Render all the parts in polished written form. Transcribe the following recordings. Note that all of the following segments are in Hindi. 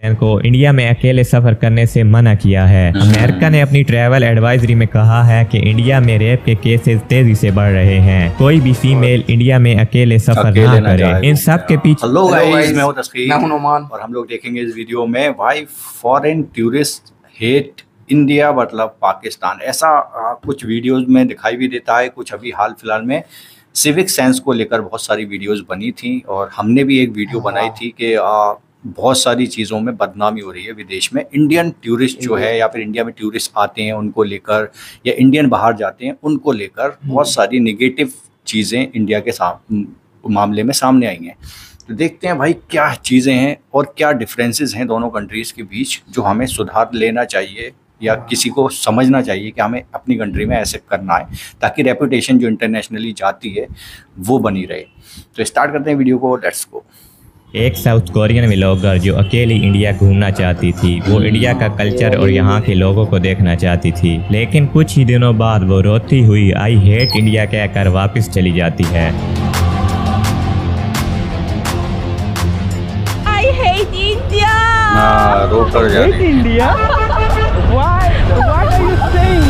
को इंडिया में अकेले सफर करने से मना किया है। अमेरिका ने अपनी ट्रैवल एडवाइजरी में कहा है कि इंडिया में रेप के केसेस तेजी से बढ़ रहे हैं। कोई भी फीमेल इंडिया में अकेले सफर ना करे। इन सब के पीछे हेलो गाइस, मैं हूं तस्कीर और हम लोग देखेंगे इस वीडियो में why foreign tourist hate India मतलब पाकिस्तान। ऐसा कुछ वीडियोस में दिखाई भी देता है। कुछ अभी हाल फिलहाल में सिविक सेंस को लेकर बहुत सारी वीडियोस बनी थी और हमने भी एक वीडियो बनाई थी कि बहुत सारी चीज़ों में बदनामी हो रही है विदेश में। इंडियन टूरिस्ट जो है या फिर इंडिया में टूरिस्ट आते हैं उनको लेकर, या इंडियन बाहर जाते हैं उनको लेकर बहुत सारी नेगेटिव चीज़ें इंडिया के मामले में सामने आई हैं। तो देखते हैं भाई क्या चीज़ें हैं और क्या डिफरेंसेस हैं दोनों कंट्रीज़ के बीच, जो हमें सुधार लेना चाहिए या किसी को समझना चाहिए कि हमें अपनी कंट्री में ऐसे करना है ताकि रेपुटेशन जो इंटरनेशनली जाती है वो बनी रहे। तो स्टार्ट करते हैं वीडियो को, लेट्स गो। एक साउथ कोरियन व्लॉगर जो अकेली इंडिया घूमना चाहती थी, वो इंडिया का कल्चर और यहाँ के लोगों को देखना चाहती थी, लेकिन कुछ ही दिनों बाद वो रोती हुई आई हेट इंडिया कहकर वापस चली जाती है। I hate India.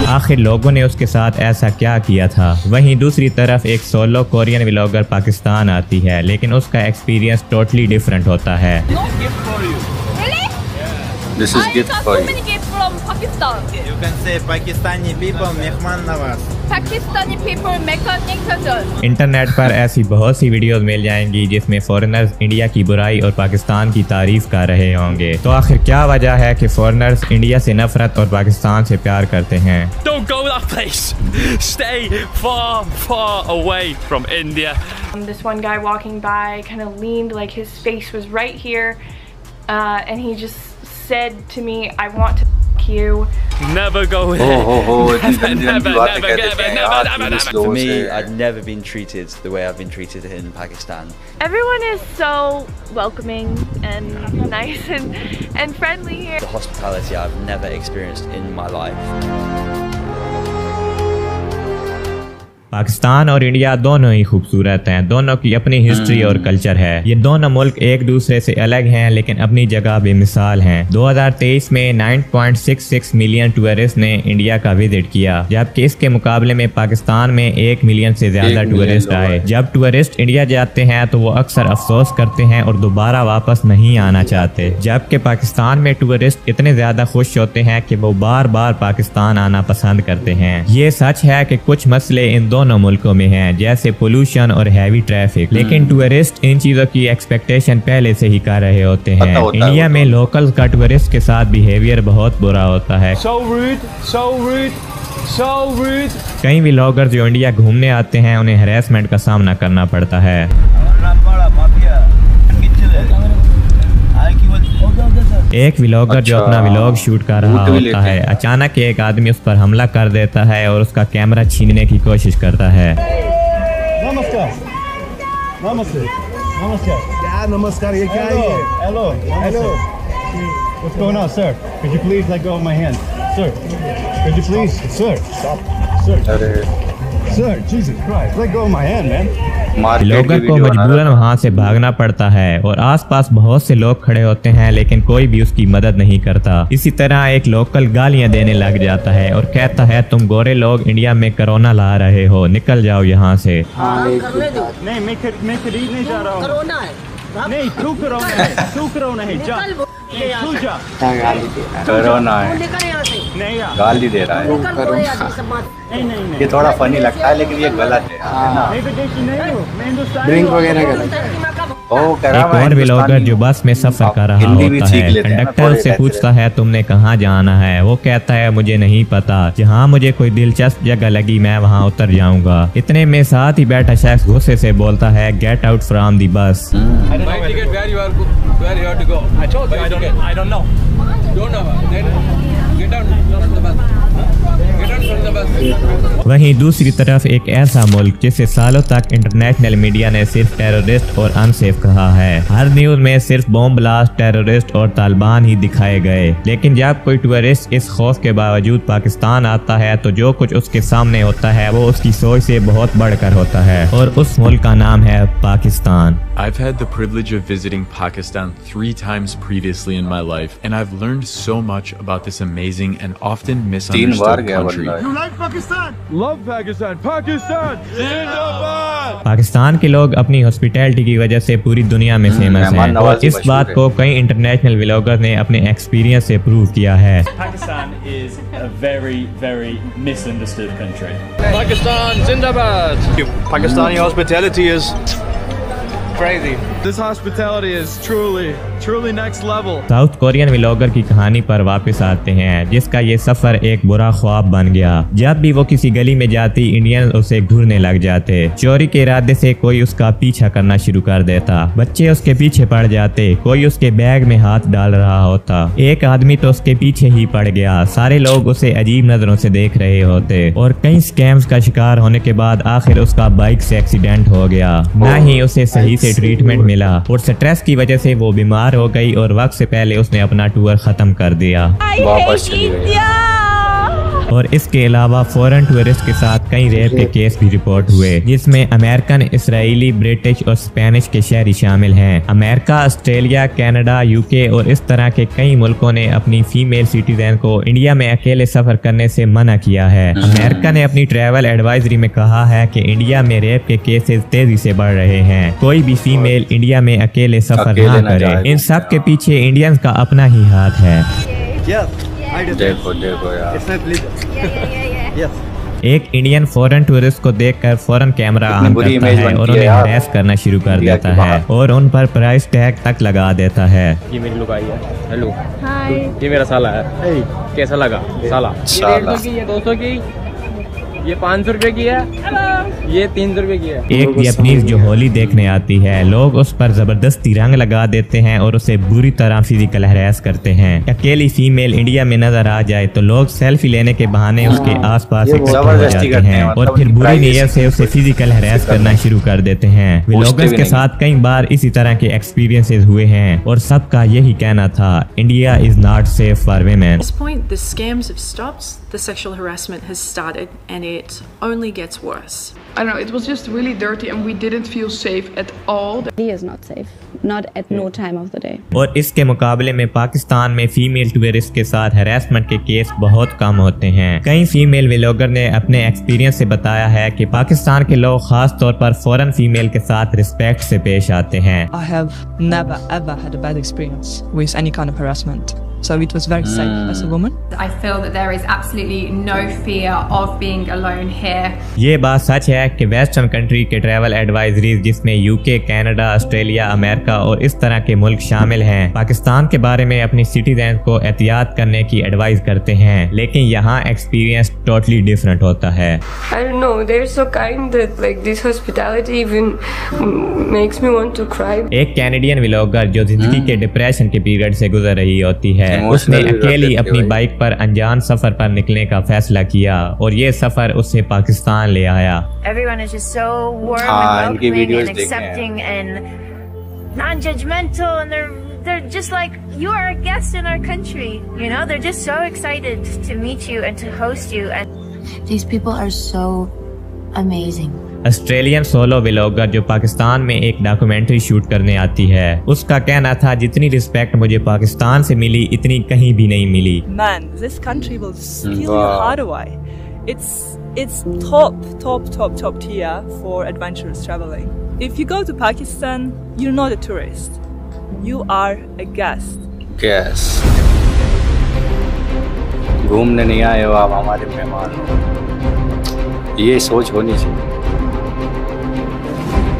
आखिर लोगों ने उसके साथ ऐसा क्या किया था। वहीं दूसरी तरफ एक सोलो कोरियन व्लॉगर पाकिस्तान आती है, लेकिन उसका एक्सपीरियंस टोटली डिफरेंट होता है। This is gift for you. Many gifts from Pakistan. You can say Pakistani people mehman nawaz. Pakistani people mechanic. Internet पर ऐसी बहुत सी वीडियोस मिल जाएंगी जिसमें फॉरेनर्स इंडिया की बुराई और पाकिस्तान की तारीफ कर रहे होंगे। तो आखिर क्या वजह है कि फॉरेनर्स इंडिया से नफरत और पाकिस्तान से प्यार करते हैं? Don't go that place. Stay far, far away from India. This one guy walking by kind of leaned like his face was right here, and he just said to me, "I want to f*** you." Never go there. For me, I'd never been treated the way I've been treated in Pakistan. Everyone is so welcoming and nice and friendly here. The hospitality I've never experienced in my life. Pakistan और इंडिया दोनों ही खूबसूरत हैं। दोनों की अपनी हिस्ट्री और कल्चर है। ये दोनों मुल्क एक दूसरे से अलग हैं लेकिन अपनी जगह बेमिसाल हैं। 2023 में 9.66 मिलियन टूरिस्ट ने इंडिया का विजिट किया, जबकि इसके मुकाबले में पाकिस्तान में 1 मिलियन से ज्यादा टूरिस्ट आए। जब टूरिस्ट इंडिया जाते हैं तो वो अक्सर अफसोस करते हैं और दोबारा वापस नहीं आना चाहते, जबकि पाकिस्तान में टूरिस्ट इतने ज्यादा खुश होते हैं कि वो बार बार पाकिस्तान आना पसंद करते हैं। ये सच है कि कुछ मसले इन दोनों मुल्कों में हैं, जैसे पोल्यूशन और हैवी ट्रैफिक, लेकिन टूरिस्ट इन चीजों की एक्सपेक्टेशन पहले से ही कर रहे होते हैं। इंडिया में लोकल का टूरिस्ट के साथ बिहेवियर बहुत बुरा होता है। So rude, so rude, so rude. कई व्लॉगर जो इंडिया घूमने आते हैं उन्हें हैरेसमेंट का सामना करना पड़ता है। एक व्लॉगर जो अपना व्लॉग शूट कर रहा होता है, अचानक एक आदमी उस पर हमला कर देता है और उसका कैमरा छीनने की कोशिश करता है। नमस्कार, नमस्ते, नमस्कार, क्या नमस्कार, ये क्या है? Hello, hello, what's going on, sir? Could you please let go of my hand, sir? Could you please, sir? Stop, sir. Sir, Jesus Christ, let go of my hand, man. Vlogger को मजबूरन वहाँ से भागना पड़ता है और आसपास बहुत से लोग खड़े होते हैं लेकिन कोई भी उसकी मदद नहीं करता। इसी तरह एक लोकल गालियाँ देने लग जाता है और कहता है तुम गोरे लोग इंडिया में कोरोना ला रहे हो, निकल जाओ यहाँ से। नहीं, मैं खरीद नहीं जा रहा हूँ। कोरोना है। नहीं, तू कोरोना है, तू कोरोना है, जा। कोरोना है, गाली दे रहा है। ये थोड़ा फनी लगता है लेकिन ये गलत है। ड्रिंक वगैरह एक और व्लॉगर जो बस में सफर कर रहा होता है, कंडक्टर उससे पूछता है तुमने कहाँ जाना है। वो कहता है मुझे नहीं पता, जहाँ मुझे कोई दिलचस्प जगह लगी मैं वहाँ उतर जाऊंगा। इतने में साथ ही बैठा शख्स गुस्से से बोलता है get out from the bus. I don't know. Don't know. वहीं दूसरी तरफ एक ऐसा मुल्क जिसे सालों तक इंटरनेशनल मीडिया ने सिर्फ टेररिस्ट और अनसेफ कहा है। हर न्यूज में सिर्फ बॉम्ब ब्लास्ट, टेररिस्ट और तालिबान ही दिखाए गए। लेकिन जब कोई टूरिस्ट इस खौफ के बावजूद पाकिस्तान आता है तो जो कुछ उसके सामने होता है वो उसकी सोच से बहुत बढ़कर होता है, और उस मुल्क का नाम है Pakistan. I've had the privilege of visiting Pakistan 3 times previously in my life, and I've learned so much about this amazing and often misunderstood country. You like Pakistan? Love Pakistan. Pakistan! Zindabad! Pakistan के लोग अपनी हॉस्पिटैलिटी की वजह से पूरी दुनिया में फेमस हैं, और इस बात को कई इंटरनेशनल व्लॉगर ने अपने एक्सपीरियंस से प्रूव किया है। Pakistan is a very, very misunderstood country. Pakistan Zindabad. Pakistani hospitality is Crazy. This hospitality is truly next level. South Korean vlogger की कहानी पर वापस आते हैं, जिसका ये सफर एक बुरा ख्वाब बन गया। जब भी वो किसी गली में जाती, इंडियन उसे घूरने लग जाते। चोरी के इरादे से कोई उसका पीछा करना शुरू कर देता। बच्चे उसके पीछे पड़ जाते। कोई उसके बैग में हाथ डाल रहा होता। एक आदमी तो उसके पीछे ही पड़ गया। सारे लोग उसे अजीब नजरों से देख रहे होते, और कई स्कैम्स का शिकार होने के बाद आखिर उसका बाइक से एक्सीडेंट हो गया। न ही उसे सही से ट्रीटमेंट मिला, और स्ट्रेस की वजह से वो बीमार हो गई और वक्त से पहले उसने अपना टूर खत्म कर दिया। वापस चली गई। और इसके अलावा फॉरेन टूरिस्ट के साथ कई रेप के केस भी रिपोर्ट हुए, जिसमें अमेरिकन, इसराइली, ब्रिटिश और स्पेनिश के शहरी शामिल हैं। अमेरिका, ऑस्ट्रेलिया, कनाडा, यूके और इस तरह के कई मुल्कों ने अपनी फीमेल सिटीजन को इंडिया में अकेले सफर करने से मना किया है। अमेरिका ने अपनी ट्रैवल एडवाइजरी में कहा है कि इंडिया में रेप के केसेस तेजी से बढ़ रहे हैं। कोई भी फीमेल इंडिया में अकेले सफर ना करे। इन सब के पीछे इंडियंस का अपना ही हाथ है। देखो यार। एक इंडियन फॉरेन टूरिस्ट को देखकर फॉरेन कैमरा ऑन करता है और उन्हें हरेस करना शुरू कर देता है, और उन पर प्राइस टैग तक लगा देता है। ये मेरी लुगाई है। हेलो हाय, ये मेरा साला है। कैसा लगा साला? ये 150 की, ये 200 की, ये 500 रुपए की है, ये 300 रुपए की है। एक जापानीज जो होली देखने आती है, लोग उस पर जबरदस्ती रंग लगा देते हैं और उसे बुरी तरह फिजिकल हैरेस करते हैं। अकेली फीमेल इंडिया में नजर आ जाए तो लोग सेल्फी लेने के बहाने उसके आसपास इकट्ठा हो जाते हैं और फिर बुरी नीयत से उसे फिजिकल हैरेस करना शुरू कर देते हैं। व्लॉगर्स के साथ कई बार इसी तरह के एक्सपीरियंसेस हुए हैं, और सबका यही कहना था, India is not safe for women. The scams have stopped, the sexual harassment has started, and it only gets worse. I don't know, it was just really dirty and we didn't feel safe at all. India is not safe, not at no time of the day. और इसके मुकाबले में पाकिस्तान में फीमेल टूरिस्ट के साथ हैरेसमेंट के केस बहुत कम होते हैं। कई फीमेल व्लॉगर ने अपने एक्सपीरियंस से बताया है कि पाकिस्तान के लोग खास तौर पर फॉरेन फीमेल के साथ रिस्पेक्ट से पेश आते हैं। I have never ever had a bad experience with any kind of harassment. So it was very safe as a woman. I feel that there is absolutely no fear of being alone here. ये बात सच है कि वेस्टर्न कंट्री के ट्रैवल एडवाइजरीज, जिसमें यूके, कनाडा, ऑस्ट्रेलिया, अमेरिका और इस तरह के मुल्क शामिल हैं, पाकिस्तान के बारे में अपनी सिटीजन को एहतियात करने की एडवाइस करते हैं, लेकिन यहाँ एक्सपीरियंस टोटली डिफरेंट होता है। I don't know, they're so kind that like this hospitality even makes me want to cry. एक कैनेडियन व्लॉगर जो जिंदगी के डिप्रेशन के पीरियड से गुजर रही होती है, उसने अकेली अपनी बाइक पर अनजान सफर पर निकलने का फैसला किया, और ये सफर उसे पाकिस्तान ले आया। Everyone is just so warm and welcoming and accepting and non-judgmental, and they're just like, you are a guest in our country, you know, they're just so excited to meet you and to host you, and these people are so amazing. Australian solo vlogger जो पाकिस्तान में एक डॉक्यूमेंट्री शूट करने आती है, उसका कहना था, जितनी रिस्पेक्ट मुझे पाकिस्तान से मिली इतनी कहीं भी नहीं मिली। Man, this country will steal your heart away. It's top tier for adventurous traveling. If you go to Pakistan, you're not a tourist. You are a guest. घूमने नहीं आए हो आप, हमारे मेहमान हो। ये सोच होनी चाहिए।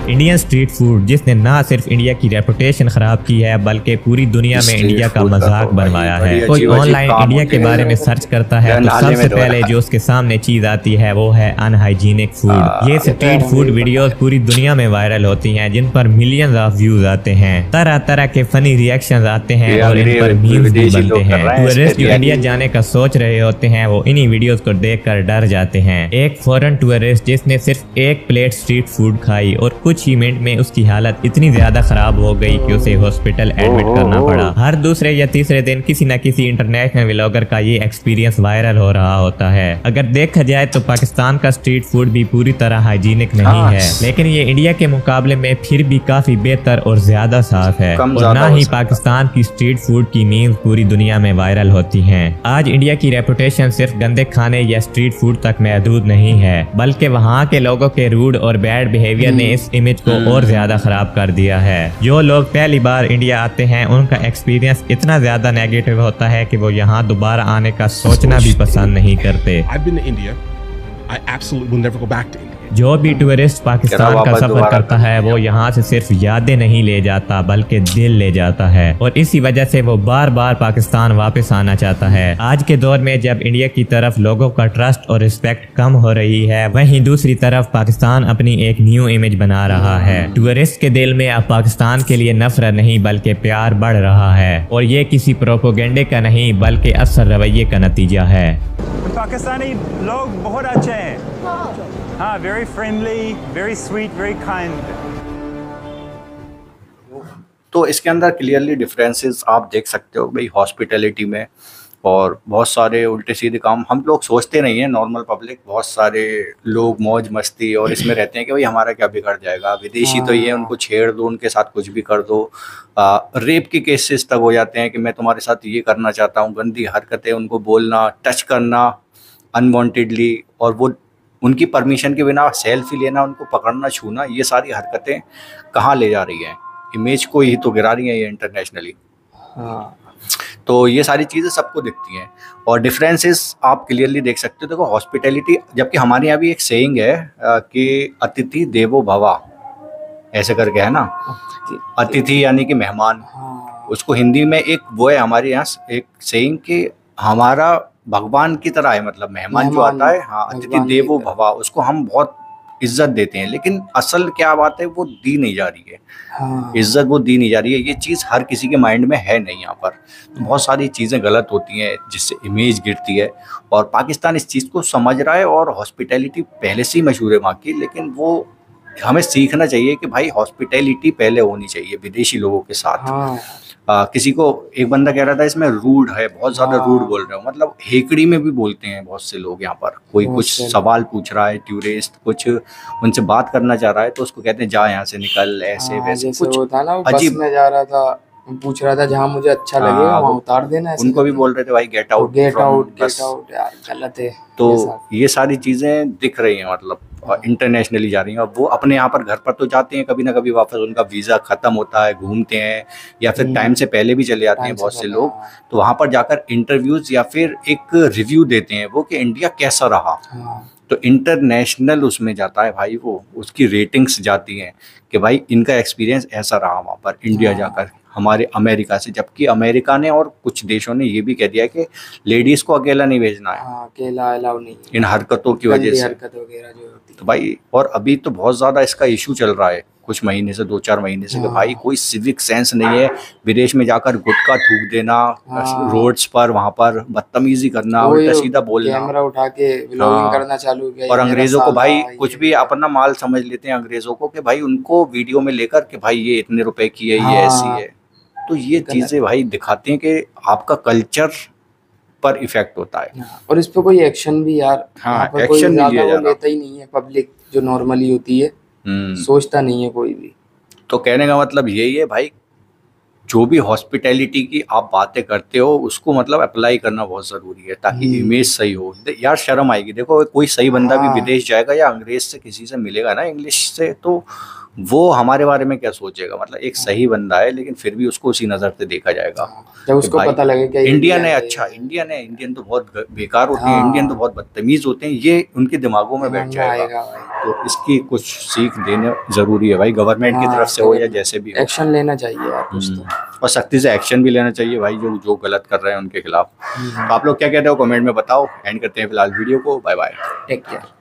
इंडियन स्ट्रीट फूड जिसने ना सिर्फ इंडिया की रेपुटेशन खराब की है बल्कि पूरी दुनिया में इंडिया का मजाक बनवाया है। कोई ऑनलाइन इंडिया के बारे में सर्च करता है तो सबसे पहले जो उसके सामने चीज आती है वो है अनहाइजीनिक फूड। ये स्ट्रीट फूड वीडियोस पूरी दुनिया में वायरल होती हैं जिन पर मिलियंस ऑफ व्यूज आते हैं, तरह तरह के फनी रिएक्शंस आते हैं और इन पर मीम्स भी बनते हैं। टूरिस्ट जो इंडिया जाने का सोच रहे होते हैं वो इन्हीं वीडियोस को देखकर डर जाते हैं। एक फॉरेन टूरिस्ट जिसने सिर्फ एक प्लेट स्ट्रीट फूड खाई और कुछ ही मिनट में उसकी हालत इतनी ज्यादा खराब हो गई कि उसे हॉस्पिटल एडमिट करना पड़ा। हर दूसरे या तीसरे दिन किसी न किसी इंटरनेशनल व्लॉगर का ये एक्सपीरियंस वायरल हो रहा होता है। अगर देखा जाए तो पाकिस्तान का स्ट्रीट फूड भी पूरी तरह हाइजीनिक नहीं है, लेकिन ये इंडिया के मुकाबले में फिर भी काफी बेहतर और ज्यादा साफ है और ना ही पाकिस्तान की स्ट्रीट फूड की मीम्स पूरी दुनिया में वायरल होती हैं। आज इंडिया की रेपुटेशन सिर्फ गंदे खाने या स्ट्रीट फूड तक महदूद नहीं है बल्कि वहाँ के लोगों के रूड और बैड बिहेवियर ने इस इमेज को और ज्यादा खराब कर दिया है। जो लोग पहली बार इंडिया आते हैं उनका एक्सपीरियंस इतना ज्यादा नेगेटिव होता है कि वो यहाँ दोबारा आने का सोचना भी पसंद नहीं करते। जो भी टूरिस्ट पाकिस्तान का सफर करता है वो यहाँ से सिर्फ यादें नहीं ले जाता बल्कि दिल ले जाता है और इसी वजह से वो बार बार पाकिस्तान वापस आना चाहता है। आज के दौर में जब इंडिया की तरफ लोगों का ट्रस्ट और रिस्पेक्ट कम हो रही है, वहीं दूसरी तरफ पाकिस्तान अपनी एक न्यू इमेज बना रहा है। टूरिस्ट के दिल में अब पाकिस्तान के लिए नफरत नहीं बल्कि प्यार बढ़ रहा है और ये किसी प्रोपोगेंडे का नहीं बल्कि असल रवैये का नतीजा है। पाकिस्तानी लोग बहुत अच्छे हैं, हाँ, very friendly, very sweet, very kind. तो इसके अंदर क्लियरली डिफरेंसेस आप देख सकते हो भाई हॉस्पिटैलिटी में, और बहुत सारे उल्टे सीधे काम हम लोग सोचते नहीं है। नॉर्मल पब्लिक बहुत सारे लोग मौज मस्ती और इसमें रहते हैं कि भाई हमारा क्या बिगड़ जाएगा, विदेशी तो ये उनको छेड़ दो, उनके साथ कुछ भी कर दो। रेप के केसेस तक हो जाते हैं कि मैं तुम्हारे साथ ये करना चाहता हूँ, गंदी हरकतें, उनको बोलना, टच करना अनवांटेडली और वो उनकी परमिशन के बिना सेल्फी लेना, उनको पकड़ना, छूना, ये सारी हरकतें कहाँ ले जा रही हैं, इमेज को ही तो गिरा रही हैं ये इंटरनेशनली। तो ये सारी चीज़ें सबको दिखती हैं और डिफरेंसेस आप क्लियरली देख सकते हो। देखो हॉस्पिटैलिटी, जबकि हमारे यहाँ भी एक सेइंग है कि अतिथि देवो भवा, ऐसे करके है ना, अतिथि यानी कि मेहमान। उसको हिंदी में एक वो है हमारे यहाँ एक सेइंग कि हमारा भगवान की तरह है, मतलब मेहमान जो आता है, हाँ, अतिथि देवो भवा, उसको हम बहुत इज्जत देते हैं। लेकिन असल क्या बात है वो दी नहीं जा रही है, इज्जत वो दी नहीं जा रही है। ये चीज़ हर किसी के माइंड में है नहीं यहाँ पर। तो बहुत सारी चीज़ें गलत होती हैं जिससे इमेज गिरती है और पाकिस्तान इस चीज़ को समझ रहा है और हॉस्पिटैलिटी पहले से ही मशहूर है वहाँ की। लेकिन वो हमें सीखना चाहिए कि भाई हॉस्पिटैलिटी पहले होनी चाहिए विदेशी लोगों के साथ। किसी को एक बंदा कह रहा था इसमें रूड है, बहुत ज़्यादा रूड बोल रहे हो, मतलब हेकड़ी में भी बोलते हैं बहुत से लोग यहाँ पर। कोई कुछ सवाल पूछ रहा है, टूरिस्ट कुछ उनसे बात करना चाह रहा है तो उसको कहते हैं जा यहाँ से निकल, ऐसे वैसे कुछ अजीब। में जा रहा था, पूछ रहा था जहाँ मुझे अच्छा लगे वहाँ उतार देना। उनको भी बोल रहे थे भाई गेट आउट, गेट आउट, यार गलत है। तो ये सारी चीज़ें दिख रही हैं, मतलब इंटरनेशनली जा रही हैं। और वो अपने यहाँ पर घर पर तो जाते हैं कभी ना कभी वापस, उनका वीज़ा ख़त्म होता है, घूमते हैं या फिर टाइम से पहले भी चले जाते हैं बहुत से लोग। तो वहाँ पर जाकर इंटरव्यूज़ या फिर एक रिव्यू देते हैं वो कि इंडिया कैसा रहा। तो इंटरनेशनल उसमें जाता है भाई, वो उसकी रेटिंग्स जाती हैं कि भाई इनका एक्सपीरियंस ऐसा रहा वहाँ पर इंडिया जाकर हमारे अमेरिका से। जबकि अमेरिका ने और कुछ देशों ने ये भी कह दिया कि लेडीज़ को अकेला नहीं भेजना है, अकेला अलाउ नहीं इन हरकतों की वजह से। तो भाई और अभी तो बहुत ज़्यादा इसका इशू चल रहा है कुछ महीने से, 2-4 महीने से, कि भाई कोई सिविक सेंस नहीं है, विदेश में जाकर गुटखा थूक देना रोड्स पर, वहाँ पर बदतमीजी करना, उल्टा सीधा बोलना, कैमरा उठा के व्लॉगिंग करना चालू किया। और अंग्रेजों को भाई कुछ भी अपना माल समझ लेते हैं अंग्रेजों को कि भाई उनको वीडियो में लेकर कि भाई ये इतने रुपए की है, ये ऐसी है। तो ये चीज़ें भाई दिखाती हैं कि आपका कल्चर पर इफेक्ट होता है। और इस पे कोई एक्शन भी यार, एक्शन नहीं लिया जा रहा, लेता ही नहीं है पब्लिक जो नॉर्मली होती है, सोचता नहीं है कोई भी। तो कहने का मतलब यही है भाई, जो भी हॉस्पिटैलिटी की आप बातें करते हो उसको मतलब अप्लाई करना बहुत ज़रूरी है ताकि इमेज सही हो। यार शर्म आएगी, देखो कोई सही बंदा भी विदेश जाएगा या अंग्रेज से किसी से मिलेगा ना इंग्लिश से, तो वो हमारे बारे में क्या सोचेगा। मतलब एक सही बंदा है लेकिन फिर भी उसको उसी नजर से देखा जाएगा। जब उसको पता लगे कि इंडियन है, अच्छा इंडियन है, इंडियन तो बहुत बेकार होते हैं, इंडियन तो बहुत बदतमीज होते हैं, ये उनके दिमागों में बैठ जाएगा। तो इसकी कुछ सीख देना जरूरी है भाई, गवर्नमेंट की तरफ से हो या जैसे भी, एक्शन लेना चाहिए यार कुछ तो। और सख्ती से एक्शन भी लेना चाहिए भाई जो गलत कर रहे हैं उनके खिलाफ। तो आप लोग क्या कहते हो कमेंट में बताओ। एंड करते हैं फिलहाल वीडियो को, बाय बाय, टेक केयर।